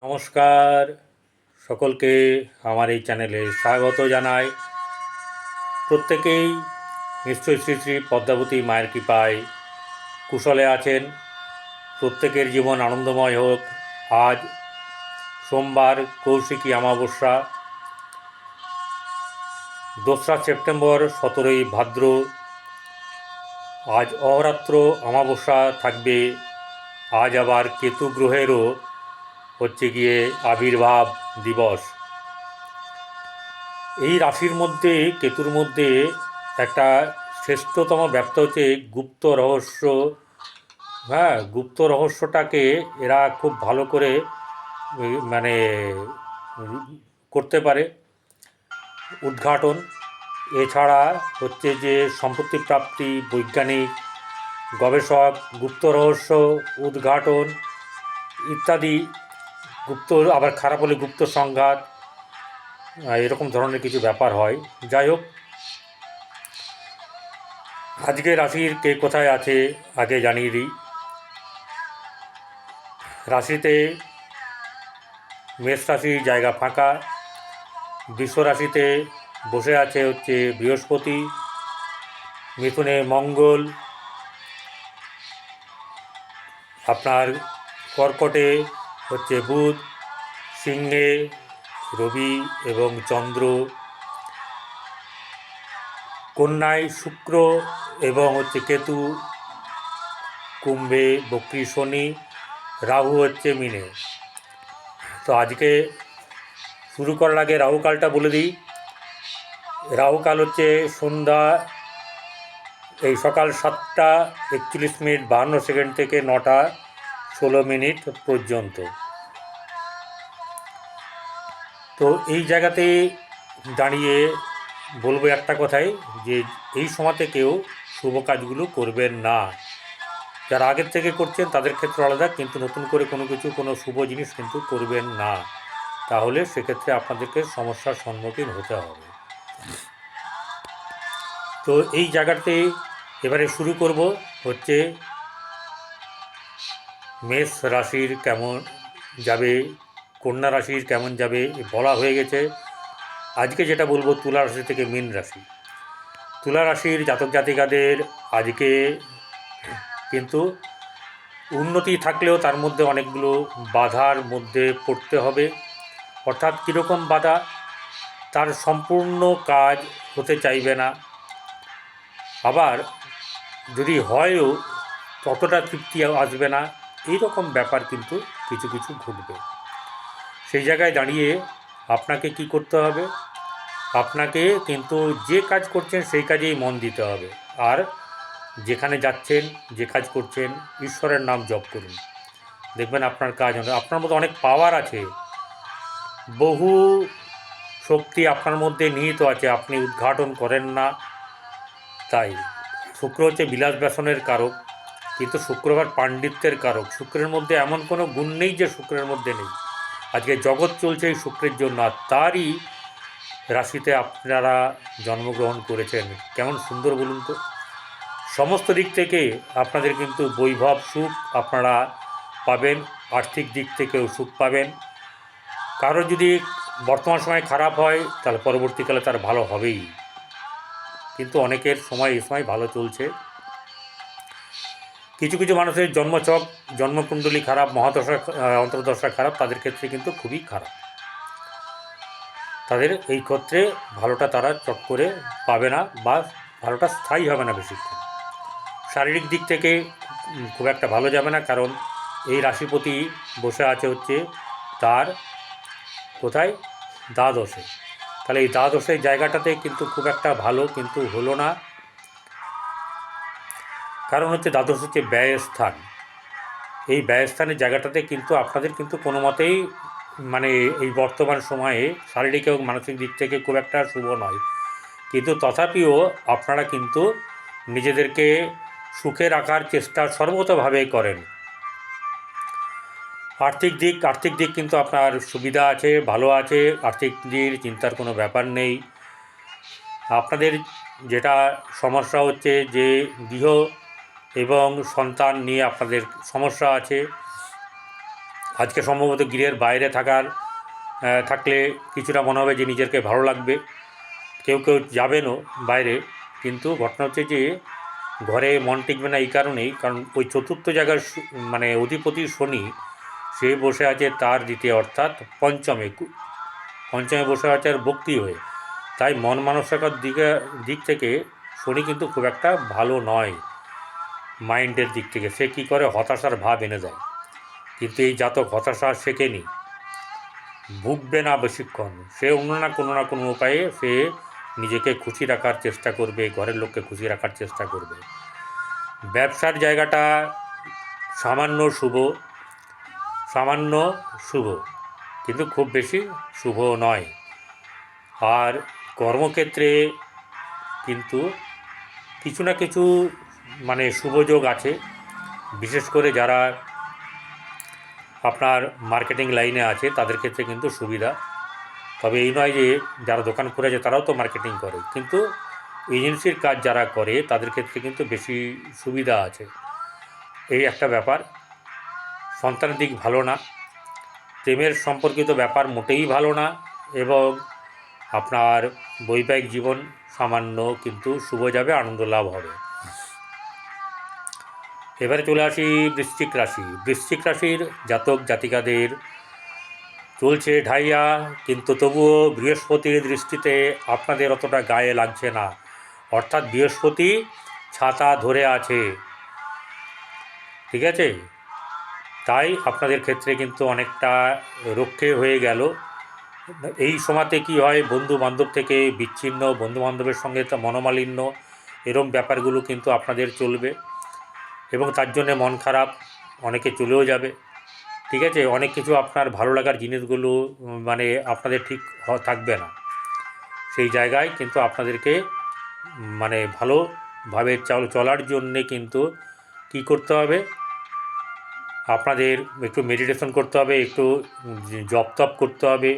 নমস্কার, সকলকে আমার এই চ্যানেলে স্বাগত জানাই। প্রত্যেকেই নিশ্চয়ই শ্রী শ্রী পদ্মাবতী মায়ের কৃপায় কুশলে আছেন। প্রত্যেকের জীবন আনন্দময় হোক। আজ সোমবার, কৌশিকী অমাবস্যা, 2রা সেপ্টেম্বর, 17ই ভাদ্র। আজ অহরাত্র অমাবস্যা থাকবে। আজ আবার কেতু গ্রহেরও আবির্ভাব দিবস। এই রাশির মধ্যে, কেতুর মধ্যে একটা শ্রেষ্ঠতম ব্যাপার হচ্ছে গুপ্ত রহস্য। গুপ্ত রহস্যটাকে এরা খুব ভালো করে মানে করতে পারে উদ্ঘাটন। এছাড়া যে সম্পত্তি প্রাপ্তি, বৈজ্ঞানিক গবেষক, গুপ্ত রহস্য উদ্ঘাটন ইত্যাদি, আবার খারাপ হলে গুপ্ত সংঘাত, এরকম ধরনের কিছু ব্যাপার হয়। যাই হোক, আজকে রাশির কে কোথায় আছে আগে জানিয়ে দিই। রাশিতে মেষ রাশির জায়গা ফাঁকা। বৃষ রাশিতে বসে আছে বৃহস্পতি, মিথুনে মঙ্গল, আপনার কর্কটে বুধ, সিংহে রবি এবং চন্দ্র, কন্যায় শুক্র এবং কেতু, কুম্ভে বক্রী শনি, রাহু মিনে। তো আজকে শুরু করার আগে রাহুকালটা বলে দিই। রাহুকাল সন্ধ্যা সকাল 7টা 41 মিনিট 52 সেকেন্ড থেকে 9টা 16 মিনিট পর্যন্ত। তো এই জায়গাতে দাঁড়িয়ে বলবো একটা কথাই, যে এই সময়তে কেউ শুভ কাজগুলো করবেন না। যারা আগের থেকে করছেন তাদের ক্ষেত্রে আলাদা, কিন্তু নতুন করে কোনো শুভ জিনিস কিন্তু করবেন না, তাহলে সেক্ষেত্রে আপনাদেরকে সমস্যার সম্মুখীন হতে হবে। তো এই জায়গাতে এবারে শুরু করব মেষ রাশির কেমন যাবে, কন্যা রাশির কেমন যাবে বলা হয়ে গেছে। আজকে যেটা বলবো তুলা রাশি থেকে মীন রাশি। তুলা রাশির জাতক জাতিকাদের আজকে কিন্তু উন্নতি থাকলেও তার মধ্যে অনেকগুলো বাধার মধ্যে পড়তে হবে। অর্থাৎ কীরকম বাধা? তার সম্পূর্ণ কাজ হতে চাইবে না, আবার যদি হয়ও ততটা তৃপ্তি আসবে না, এই রকম ব্যাপার কিন্তু কিছু কিছু ঘটবে। সেই জায়গায় দাঁড়িয়ে আপনাকে কি করতে হবে? আপনাকে কিন্তু যে কাজ করছেন সেই কাজেই মন দিতে হবে। আর যেখানে যাচ্ছেন, যে কাজ করছেন, ঈশ্বরের নাম জপ করুন, দেখবেন আপনার কাজ হবে। আপনার মধ্যে অনেক পাওয়ার আছে, বহু শক্তি আপনার মধ্যে নিহিত আছে, আপনি উদ্ঘাটন করেন না। তাই শুক্র বিলাস ব্যসনের কারক, কিন্তু শুক্র আবার পাণ্ডিত্যের কারক। শুক্রের মধ্যে এমন কোনো গুণ নেই যে শুক্রের মধ্যে নেই। আজকে জগৎ চলছে এই শুক্রের জন্য, আর তারই রাশিতে আপনারা জন্মগ্রহণ করেছেন। কেমন সুন্দর বলুন তো! সমস্ত দিক থেকে আপনাদের কিন্তু বৈভব সুখ আপনারা পাবেন, আর্থিক দিক থেকেও সুখ পাবেন। কারো যদি বর্তমান সময় খারাপ হয় তাহলে পরবর্তীকালে তার ভালো হবেই, কিন্তু অনেকের সময় এই সময় ভালো চলছে। কিছু কিছু মানুষের জন্মছক, জন্মকুণ্ডলী খারাপ, মহাদশা অন্তর্দশা খারাপ, তাদের ক্ষেত্রে কিন্তু খুবই খারাপ। তাদের এই ক্ষেত্রে ভালোটা তারা চট করে পাবে না, বা ভালোটা স্থায়ী হবে না বেশিক্ষণ। শারীরিক দিক থেকে খুব একটা ভালো যাবে না, কারণ এই রাশিপতি বসে আছে তার কোথায়? দ্বাদশে। তাহলে এই দ্বাদশের জায়গাটাতে কিন্তু খুব একটা ভালো কিন্তু হলো না, কারণ দ্বাদশ ব্যয়স্থান। এই ব্যয়স্থানের জায়গাটাতে কিন্তু আপনাদের কিন্তু কোনো মতেই এই বর্তমান সময়ে শারীরিক এবং মানসিক দিক থেকে খুব একটা শুভ নয়। কিন্তু তথাপিও আপনারা কিন্তু নিজেদেরকে সুখে রাখার চেষ্টা সর্বতভাবে করেন। আর্থিক দিক কিন্তু আপনার সুবিধা আছে, ভালো আছে। আর্থিক দিক চিন্তার কোনো ব্যাপার নেই। আপনাদের যেটা সমস্যা যে গৃহ এবং সন্তান নিয়ে আপনাদের সমস্যা আছে। আজকে সম্ভবত গৃহের বাইরে থাকলে কিছুটা মনে হবে যে নিজেকে ভালো লাগবে, কেউ কেউ যাবেনও বাইরে, কিন্তু ঘটনা হচ্ছে যে ঘরে মন টিকবে না এই কারণেই, কারণ ওই চতুর্থ জায়গার মানে অধিপতি শনি সে বসে আছে তার দ্বিতীয় অর্থাৎ পঞ্চমে বসে আছে আর বক্রি হয়ে। তাই মন মানসিকতার দিক থেকে শনি কিন্তু খুব একটা ভালো নয়। মাইন্ডের দিক থেকে সে কী করে, হতাশার ভাব এনে দেয়। কিন্তু এই জাতক হতাশা শেখেনি, ভুগবে না বেশিক্ষণ, সে অন্য না কোনো উপায়ে সে নিজেকে খুশি রাখার চেষ্টা করবে, ঘরের লোককে খুশি রাখার চেষ্টা করবে। ব্যবসার জায়গাটা সামান্য শুভ, কিন্তু খুব বেশি শুভ নয়। আর কর্মক্ষেত্রে কিন্তু কিছু না কিছু মানে শুভযোগ আছে, বিশেষ করে যারা আপনার মার্কেটিং লাইনে আছে তাদের ক্ষেত্রে কিন্তু সুবিধা। তবে এই নয় যে যারা দোকান খুলেছে তারাও তো মার্কেটিং করে, কিন্তু এজেন্সির কাজ যারা করে তাদের ক্ষেত্রে কিন্তু বেশি সুবিধা আছে, এই একটা ব্যাপার। সন্তানের দিক ভালো না, প্রেমের সম্পর্কিত ব্যাপার মোটেই ভালো না, এবং আপনার বৈবাহিক জীবন সামান্য কিন্তু শুভ যাবে, আনন্দ লাভ হবে। এবারে চলে আসি বৃশ্চিক রাশির জাতক জাতিকাদের চলছে ঢাইয়া, কিন্তু তবুও বৃহস্পতির দৃষ্টিতে আপনাদের অতটা গায়ে লাগছে না, অর্থাৎ বৃহস্পতি ছাতা ধরে আছে, ঠিক আছে? তাই আপনাদের ক্ষেত্রে কিন্তু অনেকটা রক্ষে হয়ে গেল। এই সময়তে কি হয়, বন্ধু বান্ধব থেকে বিচ্ছিন্ন, বন্ধু বান্ধবের সঙ্গে মনোমালিন্য, এরম ব্যাপারগুলো কিন্তু আপনাদের চলবে, এবং তার জন্যে মন খারাপ, অনেকে চলেও যাবে, ঠিক আছে? অনেক কিছু আপনার ভালো লাগার জিনিসগুলো মানে আপনাদের ঠিক থাকবে না, সেই জায়গায় কিন্তু আপনাদেরকে মানে ভালোভাবে চলার জন্যে কিন্তু কী করতে হবে, আপনাদের একটু মেডিটেশন করতে হবে, একটু জপ তপ করতে হবে,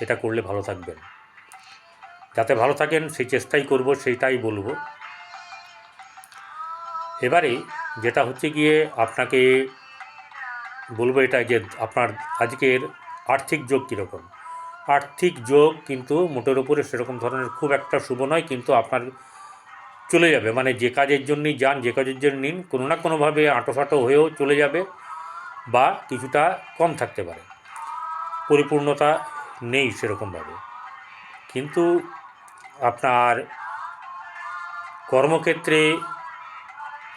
এটা করলে ভালো থাকবেন। যাতে ভালো থাকেন সেই চেষ্টাই করব, সেইটাই বলবো। এবারে যেটা হচ্ছে গিয়ে আপনাকে বলবো এটা যে আপনার আজকের আর্থিক যোগ কীরকম। আর্থিক যোগ কিন্তু মোটের উপরে সেরকম ধরনের খুব একটা শুভ নয়, কিন্তু আপনার চলে যাবে, মানে যে কাজের জন্যই যান, যে কাজের জন্য নিন, কোনো না কোনোভাবে আঁটোসাঁটো হয়েও চলে যাবে, বা কিছুটা কম থাকতে পারে, পরিপূর্ণতা নেই সেরকমভাবে। কিন্তু আপনার কর্মক্ষেত্রে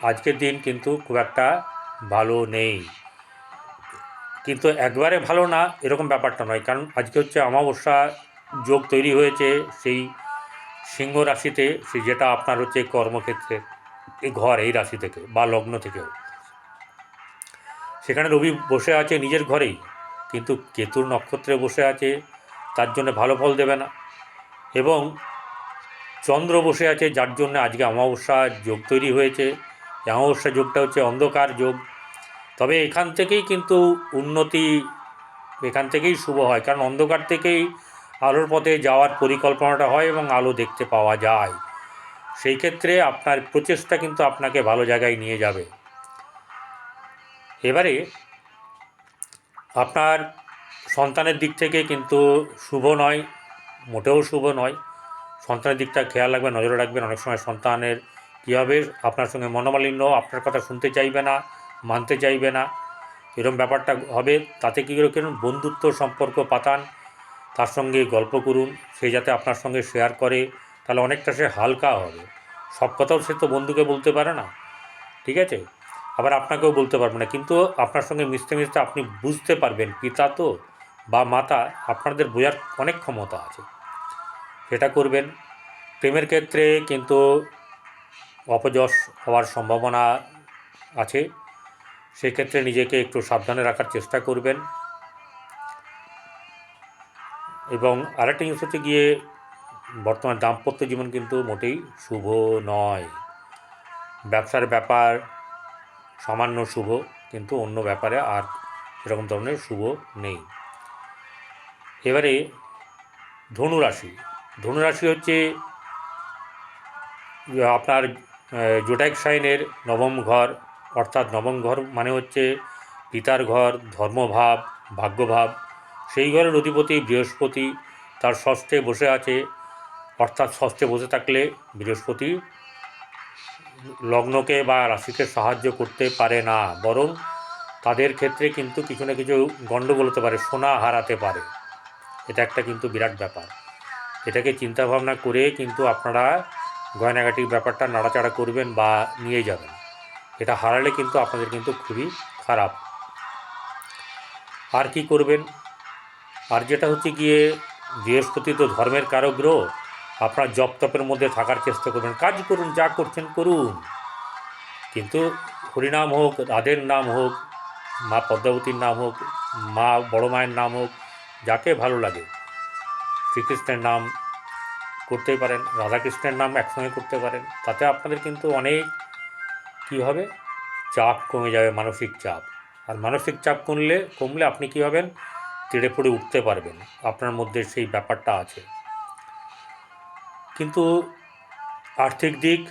আজকের দিন কিন্তু খুব একটা ভালো নেই, কিন্তু একবারে ভালো না এরকম ব্যাপারটা নয়, কারণ আজকে হচ্ছে অমাবস্যা যোগ তৈরি হয়েছে সেই সিংহ রাশিতে, সে যেটা আপনার হচ্ছে কর্মক্ষেত্রে এই ঘর, এই রাশি থেকে বা লগ্ন থেকেও, সেখানে রবি বসে আছে নিজের ঘরেই, কিন্তু কেতুর নক্ষত্রে বসে আছে, তার জন্য ভালো ফল দেবে না, এবং চন্দ্র বসে আছে, যার জন্য আজকে অমাবস্যা যোগ তৈরি হয়েছে। অমাবস্যা যোগটা হচ্ছে অন্ধকার যোগ, তবে এখান থেকেই কিন্তু উন্নতি, এখান থেকেই শুভ হয়, কারণ অন্ধকার থেকেই আলোর পথে যাওয়ার পরিকল্পনাটা হয় এবং আলো দেখতে পাওয়া যায়। সেই ক্ষেত্রে আপনার প্রচেষ্টা কিন্তু আপনাকে ভালো জায়গায় নিয়ে যাবে। এবারে আপনার সন্তানের দিক থেকে কিন্তু শুভ নয়, মোটেও শুভ নয়। সন্তানের দিকটা খেয়াল রাখবেন, নজরে রাখবেন। অনেক সময় সন্তানের কী হবে, আপনার সঙ্গে মনোমালিন্য, আপনার কথা শুনতে চাইবে না, মানতে চাইবে না, এরকম ব্যাপারটা হবে। তাতে কী করে কেন বন্ধুত্ব সম্পর্ক পাতান, তার সঙ্গে গল্প করুন, সে যাতে আপনার সঙ্গে শেয়ার করে, তাহলে অনেকটা সে হালকা হবে। সব কথাও সে তো বন্ধুকে বলতে পারে না, ঠিক আছে? আবার আপনাকেও বলতে পারবে না, কিন্তু আপনার সঙ্গে মিশতে মিশতে আপনি বুঝতে পারবেন, পিতা তো বা মাতা, আপনাদের বোঝার অনেক ক্ষমতা আছে, সেটা করবেন। প্রেমের ক্ষেত্রে কিন্তু অপযশ হওয়ার সম্ভাবনা আছে, সেক্ষেত্রে নিজেকে একটু সাবধানে রাখার চেষ্টা করবেন। এবং আরেকটা জিনিস হচ্ছে গিয়ে, বর্তমান দাম্পত্য জীবন কিন্তু মোটেই শুভ নয়। ব্যবসার ব্যাপার সামান্য শুভ, কিন্তু অন্য ব্যাপারে আর সেরকম ধরনের শুভ নেই। এবারে ধনুরাশি হচ্ছে আপনার জোটাইক সাইনের নবম ঘর, অর্থাৎ নবম ঘর মানে হচ্ছে পিতার ঘর, ধর্মভাব, ভাগ্যভাব, সেই ঘরের অধিপতি বৃহস্পতি তার ষষ্ঠে বসে আছে, অর্থাৎ ষষ্ঠে বসে থাকলে বৃহস্পতি লগ্নকে বা রাশিকে সাহায্য করতে পারে না, বরং তাদের ক্ষেত্রে কিন্তু কিছু না কিছু গণ্ডগোল হতে পারে, সোনা হারাতে পারে। এটা একটা কিন্তু বিরাট ব্যাপার। এটাকে চিন্তাভাবনা করে কিন্তু আপনারা গয়নাগাটির ব্যাপারটা নাড়াচাড়া করবেন বা নিয়ে যাবেন। এটা হারালে কিন্তু আপনাদের কিন্তু খুবই খারাপ। আর কি করবেন? আর যেটা হচ্ছে গিয়ে, বৃহস্পতি তো ধর্মের কারক গ্রহ, আপনার জপ তপের মধ্যে থাকার চেষ্টা করবেন, কাজ করুন, যা করছেন করুন, কিন্তু হরিনাম হোক, রাধের নাম হোক, মা পদ্মাবতীর নাম হোক, মা বড় মায়ের নাম হোক, যাকে ভালো লাগে, শ্রীকৃষ্ণের নাম করতেই পারেন, রাধাকৃষ্ণের নাম একসঙ্গে করতে পারেন। তাতে আপনাদের কিন্তু অনেক কী হবে, চাপ কমে যাবে, মানসিক চাপ। আর মানসিক চাপ কমলে আপনি কী হবেন, তেড়ে পড়ে উঠতে পারবেন, আপনার মধ্যে সেই ব্যাপারটা আছে। কিন্তু আর্থিক দিক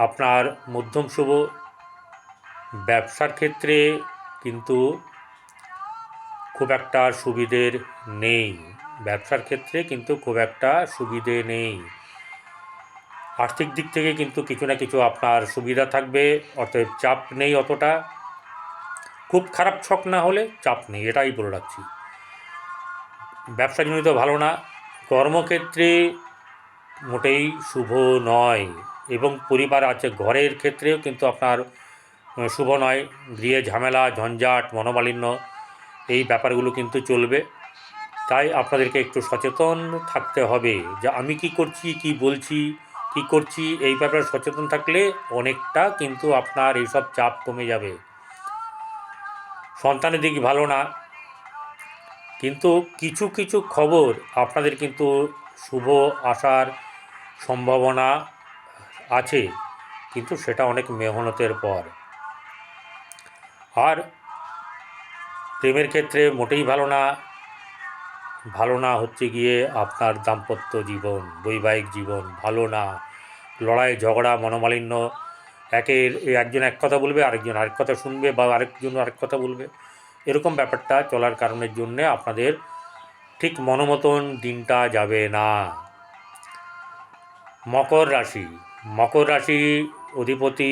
আপনার মধ্যম শুভ। ব্যবসার ক্ষেত্রে কিন্তু খুব একটা সুবিধের নেই, ব্যবসার ক্ষেত্রে কিন্তু খুব একটা সুবিধে নেই। আর্থিক দিক থেকে কিন্তু কিছু না কিছু আপনার সুবিধা থাকবে, অর্থাৎ চাপ নেই অতটা। খুব খারাপ ছক না হলে চাপ নেই, এটাই বলে রাখছি। ব্যবসাজনিত ভালো না, কর্মক্ষেত্রে মোটেই শুভ নয়, এবং পরিবার আছে ঘরের ক্ষেত্রেও কিন্তু আপনার শুভ নয়। গৃহে ঝামেলা, ঝঞ্ঝাট, মনোমালিন্য, এই ব্যাপারগুলো কিন্তু চলবে। তাই আপনাদেরকে একটু সচেতন থাকতে হবে যে আমি কি করছি, কি বলছি, কি করছি, এই ব্যাপারে সচেতন থাকলে অনেকটা কিন্তু আপনার এইসব চাপ কমে যাবে। সন্তানের দিক ভালো না, কিন্তু কিছু কিছু খবর আপনাদের কিন্তু শুভ আসার সম্ভাবনা আছে, কিন্তু সেটা অনেক মেহনতের পর। আর প্রেমের ক্ষেত্রে মোটেই ভালো না হচ্ছে গিয়ে আপনার দাম্পত্য জীবন, বৈবাহিক জীবন ভালো না। লড়াই ঝগড়া, মনোমালিন্য, একজন এক কথা বলবে, আরেকজন আরেক কথা শুনবে, বা আরেকজন আরেক কথা বলবে, এরকম ব্যাপারটা চলার কারণের জন্যে আপনাদের ঠিক মনোমতন দিনটা যাবে না। মকর রাশি অধিপতি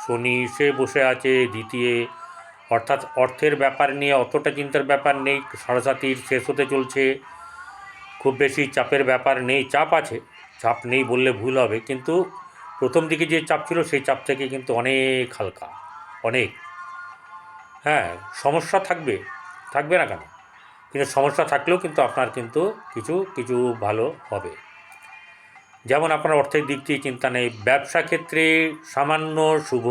শনি, সে বসে আছে দ্বিতীয়, অর্থাৎ অর্থের ব্যাপার নিয়ে অতটা চিন্তার ব্যাপার নেই, সাড়ে শেষ হতে চলছে, খুব বেশি চাপের ব্যাপার নেই। চাপ আছে, চাপ নেই বললে ভুল হবে, কিন্তু প্রথম দিকে যে চাপ ছিল সেই চাপ থেকে কিন্তু অনেক হালকা, অনেক। হ্যাঁ, সমস্যা থাকবে না কেন, কিন্তু সমস্যা থাকলেও কিন্তু আপনার কিন্তু কিছু কিছু ভালো হবে। যেমন আপনার অর্থের দিক দিয়ে চিন্তা নেই, ব্যবসা ক্ষেত্রে সামান্য শুভ,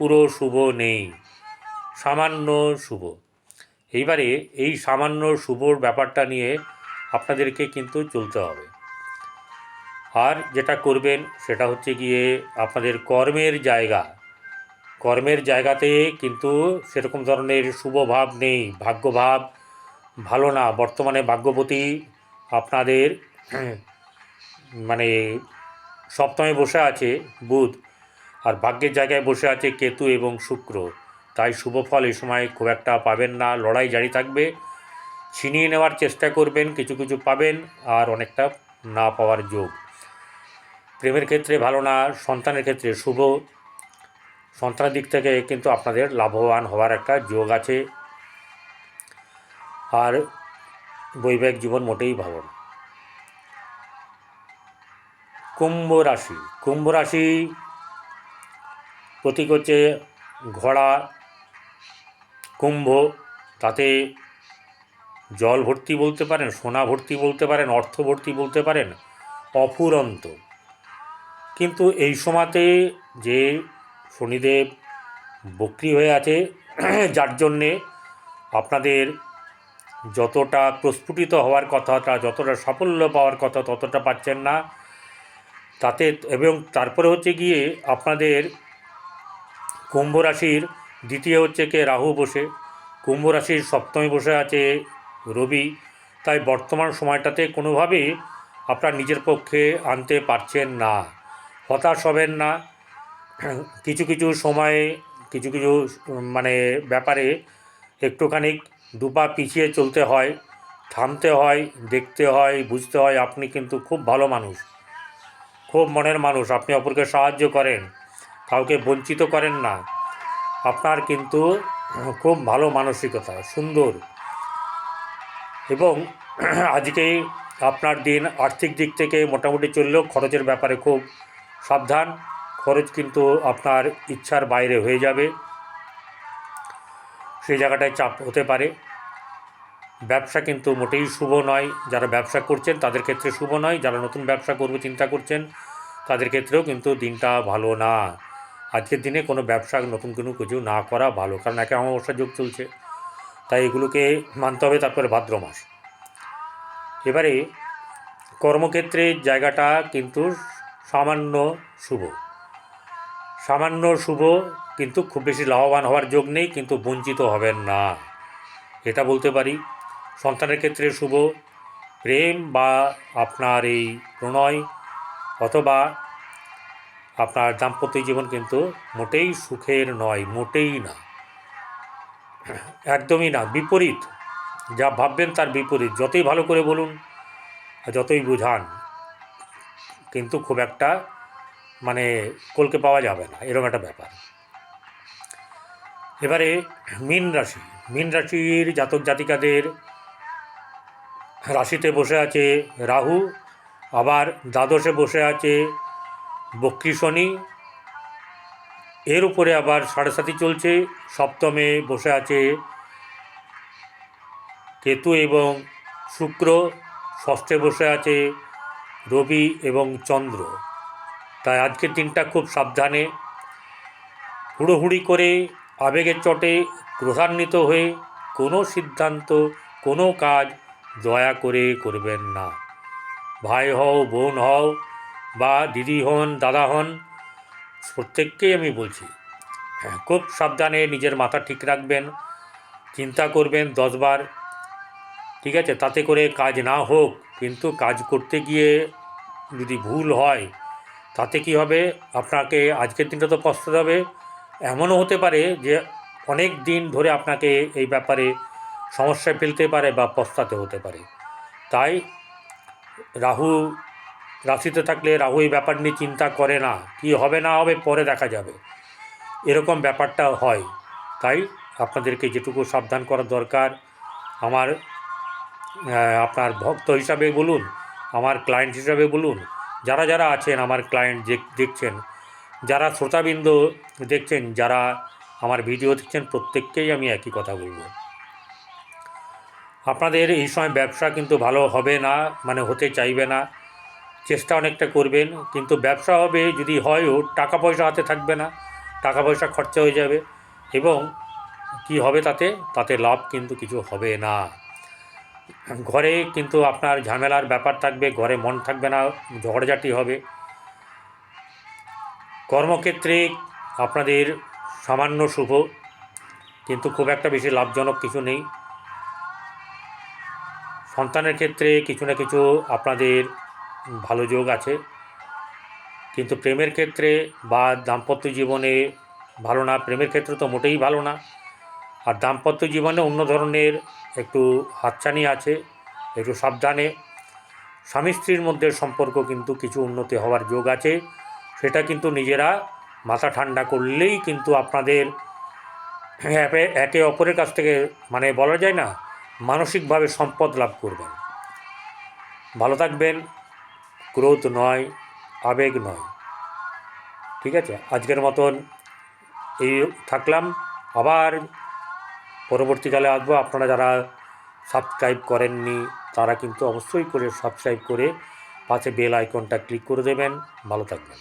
পুরো শুভ নেই, সামান্য শুভ। এইবারে এই সামান্য শুভর ব্যাপারটা নিয়ে আপনাদেরকে কিন্তু চলতে হবে। আর যেটা করবেন সেটা হচ্ছে গিয়ে আপনাদের কর্মের জায়গাতে কিন্তু সেরকম ধরনের শুভ ভাব নেই, ভাগ্যভাব ভালো না। বর্তমানে ভাগ্যবতী আপনাদের মানে সপ্তমে বসে আছে বুধ, আর ভাগ্যের জায়গায় বসে আছে কেতু এবং শুক্র। তাই শুভ ফল এই সময় খুব একটা পাবেন না, লড়াই জারি থাকবে, ছিনিয়ে নেওয়ার চেষ্টা করবেন, কিছু কিছু পাবেন আর অনেকটা না পাওয়ার যোগ। প্রেমের ক্ষেত্রে ভালো না, সন্তানের ক্ষেত্রে শুভ, সন্তানের দিক থেকে কিন্তু আপনাদের লাভবান হওয়ার একটা যোগ আছে। আর বৈবাহিক জীবন মোটেই ভালো না। কুম্ভ রাশি প্রতীক হচ্ছে ঘোড়া, কুম্ভ, তাতে জল ভর্তি বলতে পারেন, সোনা ভর্তি বলতে পারেন, অর্থ ভর্তি বলতে পারেন, অফুরন্ত। কিন্তু এই সময়তে যে শনিদেব বক্রি হয়ে আছে, যার জন্যে আপনাদের যতটা প্রস্ফুটিত হওয়ার কথা, যতটা সাফল্য পাওয়ার কথা ততটা পাচ্ছেন না। তাতে এবং তারপরে হচ্ছে গিয়ে আপনাদের কুম্ভ রাশির দ্বিতীয় হচ্ছে রাহু বসে, কুম্ভ রাশির সপ্তমে বসে আছে রবি। তাই বর্তমান সময়টাতে কোনোভাবেই আপনার নিজের পক্ষে আনতে পারছেন না। হতাশ হবেন না, কিছু কিছু সময়ে কিছু কিছু ব্যাপারে একটুখানি দুপা পিছিয়ে চলতে হয়, থামতে হয়, দেখতে হয়, বুঝতে হয় আপনি কিন্তু খুব ভালো মানুষ, খুব মনের মানুষ, আপনি অপরকে সাহায্য করেন, কাউকে বঞ্চিত করেন না, আপনার কিন্তু খুব ভালো মানসিকতা, সুন্দর। এবং আজকে আপনার দিন আর্থিক দিক থেকে মোটামুটি চললেও খরচের ব্যাপারে খুব সাবধান, খরচ কিন্তু আপনার ইচ্ছার বাইরে হয়ে যাবে, সেই জায়গাটায় চাপ হতে পারে। ব্যবসা কিন্তু মোটেই শুভ নয়, যারা ব্যবসা করছেন তাদের ক্ষেত্রে শুভ নয়, যারা নতুন ব্যবসা করবে চিন্তা করছেন তাদের ক্ষেত্রেও কিন্তু দিনটা ভালো না। আজকের দিনে কোনো ব্যবসা নতুন কিছু না করা ভালো, কারণ একে অমাবস্যা যোগ চলছে, তাই এগুলোকে মানতে হবে। তারপরে ভাদ্র মাস, এবারে কর্মক্ষেত্রের জায়গাটা কিন্তু সামান্য শুভ, সামান্য শুভ, কিন্তু খুব বেশি লাভবান হওয়ার যোগ নেই, কিন্তু বঞ্চিত হবেন না, এটা বলতে পারি। সন্তানের ক্ষেত্রে শুভ, প্রেম বা আপনার এই প্রণয় অথবা আপনার দাম্পত্য জীবন কিন্তু মোটেই সুখের নয়, মোটেই না, একদমই না, বিপরীত। যা ভাববেন তার বিপরীত, যতই ভালো করে বলুন, যতই বুঝান, কিন্তু খুব একটা মানে কলকে পাওয়া যাবে না, এরকম একটা ব্যাপার। এবারে মীন রাশি, মীন রাশির জাতক জাতিকাদের রাশিতে বসে আছে রাহু, আবার দ্বাদশে বসে আছে বক্রী শনি, এর উপরে আবার সাড়ে সাতি চলছে, সপ্তমে বসে আছে কেতু এবং শুক্র, ষষ্ঠে বসে আছে রবি এবং চন্দ্র। তাই আজকের দিনটা খুব সাবধানে, হুড়োহুড়ি করে আবেগের চটে ক্রোধান্বিত হয়ে কোনো সিদ্ধান্ত, কোনো কাজ দয়া করে করবেন না। ভাই হও, বোন হও, বা দিদি হন, দাদা হন, প্রত্যেককেই আমি বলছি, খুব সাবধানে নিজের মাথা ঠিক রাখবেন, চিন্তা করবেন 10 বার, ঠিক আছে? তাতে করে কাজ না হোক, কিন্তু কাজ করতে গিয়ে যদি ভুল হয় তাতে কি হবে, আপনাকে আজকের দিনটা তো পস্তাতে হবে, এমনও হতে পারে যে অনেক দিন ধরে আপনাকে এই ব্যাপারে সমস্যায় ফেলতে পারে বা পস্তাতে হতে পারে। তাই রাহু রাশিতে থাকলে রাহু এই ব্যাপার নিয়ে চিন্তা করে না, কি হবে না হবে পরে দেখা যাবে, এরকম ব্যাপারটা হয়। তাই আপনাদেরকে যেটুকু সাবধান করার দরকার, আমার আপনার ভক্ত হিসাবে বলুন, আমার ক্লায়েন্ট হিসাবে বলুন, যারা যারা আছেন আমার ক্লায়েন্ট দেখছেন, যারা শ্রোতাবৃন্দ দেখছেন, যারা আমার ভিডিও দেখছেন, প্রত্যেককেই আমি একই কথা বলবো, আপনাদের এই সময় ব্যবসা কিন্তু ভালো হবে না, মানে হতে চাইবে না, চেষ্টা অনেকটা করবেন, কিন্তু ব্যবসা হবে যদি হয়ও, টাকা পয়সা হাতে থাকবে না, টাকা পয়সা খরচা হয়ে যাবে, এবং কি হবে তাতে, তাতে লাভ কিন্তু কিছু হবে না। ঘরে কিন্তু আপনার ঝামেলার ব্যাপার থাকবে, ঘরে মন থাকবে না, ঝগড়াঝাটি হবে। কর্মক্ষেত্রে আপনাদের সামান্য শুভ, কিন্তু খুব একটা বেশি লাভজনক কিছু নেই। সন্তানের ক্ষেত্রে কিছু না কিছু আপনাদের ভালো যোগ আছে, কিন্তু প্রেমের ক্ষেত্রে বা দাম্পত্য জীবনে ভালো না, প্রেমের ক্ষেত্রে তো মোটেই ভালো না, আর দাম্পত্য জীবনে অন্য ধরনের একটু হাতছানি আছে, একটু সাবধানে। স্বামী স্ত্রীর মধ্যে সম্পর্ক কিন্তু কিছু উন্নতি হওয়ার যোগ আছে, সেটা কিন্তু নিজেরা মাথা ঠান্ডা করলেই কিন্তু আপনাদের একে অপরের কাছ থেকে, মানে বলা যায় না, মানসিকভাবে সম্পদ লাভ করবেন। ভালো থাকবেন, ক্রোধ নয়, আবেগ নয়, ঠিক আছে? আজকের মতন এই থাকলাম, আবার পরবর্তীকালে আসবো। আপনারা যারা সাবস্ক্রাইব করেননি তারা কিন্তু অবশ্যই করে সাবস্ক্রাইব করে পাশে বেল আইকনটা ক্লিক করে দেবেন। ভালো থাকবেন।